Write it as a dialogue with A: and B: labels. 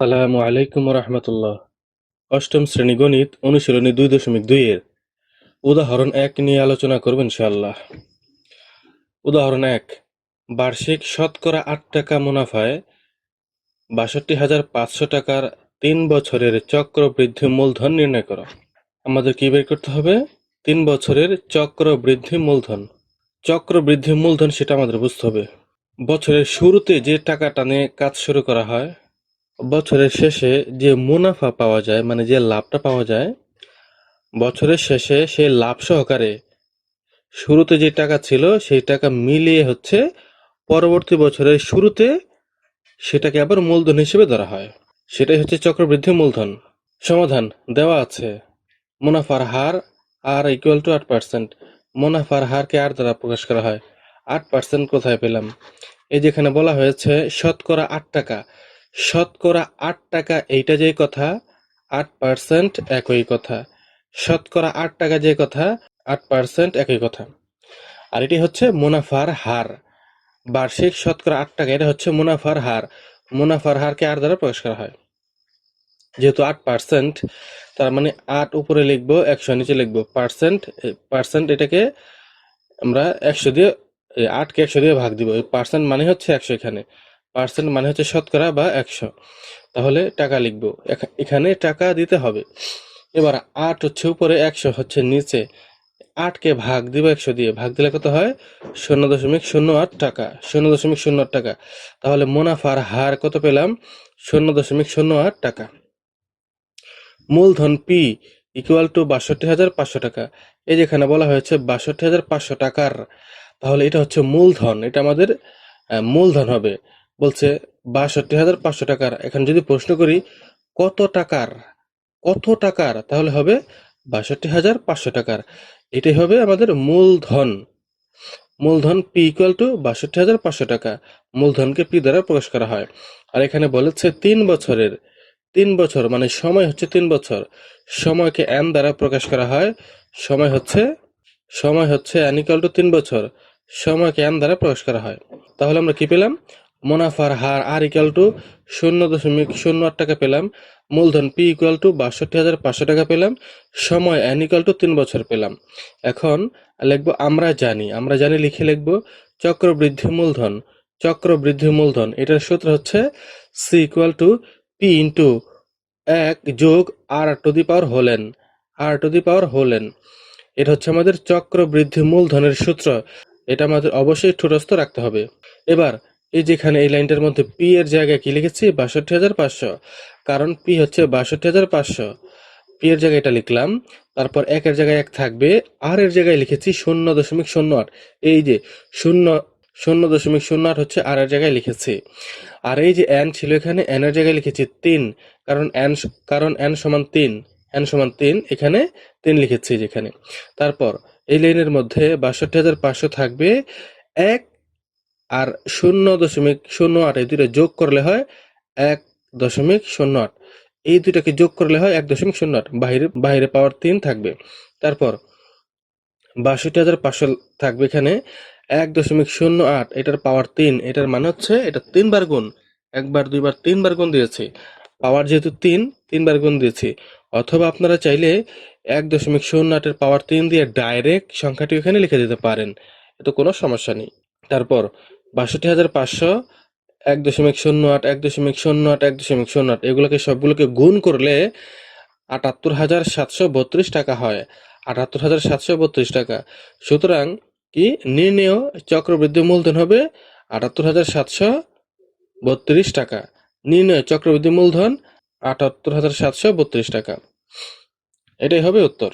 A: আসসালামু আলাইকুম রহমতুল্লাহ। অষ্টম শ্রেণী গণিত অনুশীলনী 2.2 এর উদাহরণ 1 নিয়ে আলোচনা করব ইনশাআল্লাহ। উদাহরণ 1, বার্ষিক শতকরা 8 টাকা মুনাফায় ৬২,৫০০ টাকার 3 বছরের চক্রবৃদ্ধি মূলধন নির্ণয় করো। আমাদের কি বের করতে হবে? 3 বছরের চক্রবৃদ্ধি মূলধন। চক্রবৃদ্ধি মূলধন সেটা আমাদের বুঝতে হবে। বছরের শুরুতে যে টাকাটা নিয়ে কাজ শুরু করা হয়, বছরের শেষে যে মুনাফা পাওয়া যায়, মানে যে লাভটা পাওয়া যায়, বছরের শেষে সেই লাভ সহকারে শুরুতে যে টাকা ছিল সেই টাকা মিলিয়ে হচ্ছে পরবর্তী বছরের শুরুতে সেটাকে আবার মূলধন হিসেবে ধরা হয়। সেটাই হচ্ছে চক্রবৃদ্ধি মূলধন। সমাধান দেওয়া আছে। মুনাফার হার আর ইকুয়াল টু 8%। মুনাফার হারকে আর দ্বারা প্রকাশ করা হয়। 8% কোথায় পেলাম? এই যেখানে বলা হয়েছে শতকরা 8 টাকা। শতকরা 8 টাকা এইটা যে কথা, 8% একই কথা। শতকরা 8 টাকা যে কথা, 8% একই কথা। আর এটি হচ্ছে মুনাফার হার। বার্ষিক শতকরা 8 টাকা, এটা হচ্ছে মুনাফার হার। মুনাফার হারকে আর দ্বারা প্রকাশ করা হয়। যেহেতু 8%, তার মানে 8 উপরে লিখবো, 100 নিচে লিখবো। পার্সেন্ট এটাকে আমরা 100 দিয়ে, 8কে 100 দিয়ে ভাগ দিব। পার্সেন্ট মানে হচ্ছে 100, এখানে পার্সেন্ট মানে হচ্ছে শতকরা বা 100। তাহলে টাকা লিখবো, এখানে টাকা দিতে হবে। এবার 8 হচ্ছে উপরে, 100 হচ্ছে নিচে। 8কে ভাগ দিব 100 দিয়ে, ভাগ দিলে কত হয়? 0.08 টাকা। 0.08 টাকা। তাহলে মুনাফার হার কত পেলাম? 0.08 টাকা। মূলধন পি ইকুয়াল টু ৬২,৫০০ টাকা। এই যেখানে বলা হয়েছে ৬২,৫০০ টাকার, তাহলে এটা হচ্ছে মূলধন, এটা আমাদের মূলধন হবে। বলছে ৬২,৫০০ টাকার। এখন যদি প্রশ্ন করি কত টাকার, কত টাকার, তাহলে হবে ৬২,৫০০ টাকার। এটাই হবে আমাদের মূলধন। মূলধন পি ইকুয়াল টু ৬২,৫০০ টাকা। মূলধনকে পি দ্বারা প্রকাশ করা হয়। আর এখানে বলেছে 3 বছরের। 3 বছর মানে সময় হচ্ছে 3 বছর। সময়কে এন দ্বারা প্রকাশ করা হয়। সময় হচ্ছে এন ইকুয়াল টু 3 বছর। সময়কে এন দ্বারা প্রকাশ করা হয়। তাহলে আমরা কি পেলাম? মুনাফার হার আর ইকুয়াল টু 0.08 টাকা পেলাম। মূলধন পি ইকুয়াল টু ৬২,৫০০ টাকা পেলাম। সময় এন ইকুয়াল টু 3 বছর পেলাম। এখন লিখবো আমরা জানি লিখে লিখবো চক্রবৃদ্ধি মূলধন। চক্রবৃদ্ধি মূলধন এটার সূত্র হচ্ছে C equal to P into 1 যোগ r to the power whole n. R to the power whole n, এটা হচ্ছে আমাদের চক্রবৃদ্ধি মূলধনের সূত্র। এটা আমাদের অবশ্যই ঠোঁটস্থ রাখতে হবে। এবার এই যেখানে এই লাইনটার মধ্যে পি এর জায়গায় কি লিখেছি? ৬২,৫০০। কারণ পি হচ্ছে ৬২,৫০০। পি এর জায়গায় এটা লিখলাম। তারপর 1 এর জায়গায় 1 থাকবে। আর এর জায়গায় লিখেছি 0.08। এই যে 0.08 হচ্ছে আর এর জায়গায় লিখেছি। আর এই যে এন ছিল, এখানে এন এর জায়গায় লিখেছি 3। কারণ এন সমান 3। এন সমান 3, এখানে 3 লিখেছি যেখানে। তারপর এই লাইনের মধ্যে ৬২,৫০০ থাকবে 1 আর 0.08, এই দুটো যোগ করলে হয় 1.08। এই দুটাকে যোগ করলে হয় 1.08। বাইরে পাওয়ার 3 থাকবে। তারপর ৬২,৫০০ থাকবে এখানে 1.08, এটার পাওয়ার 3। এটার মানে হচ্ছে এটা 3 বার গুণ। 1 বার 2 বার 3 বার গুণ দিয়েছি। পাওয়ার যেহেতু 3 বার গুণ দিয়েছি। অথবা আপনারা চাইলে 1.08 এর পাওয়ার 3 দিয়ে ডাইরেক্ট সংখ্যাটি এখানে লিখে দিতে পারেন, এতে কোনো সমস্যা নেই। তারপর ৬২,৫০০, 1.08, 1.08, 1.08, এগুলোকে সবগুলোকে গুণ করলে ৭৮,৭৩২ টাকা হয়। ৭৮,৭৩২ টাকা। সুতরাং কি নির্ণেয় চক্রবৃদ্ধি মূলধন হবে ৭৮,৭৩২ টাকা। নির্ণয় চক্রবৃদ্ধি মূলধন ৭৮,৭৩২ টাকা। এটাই হবে উত্তর।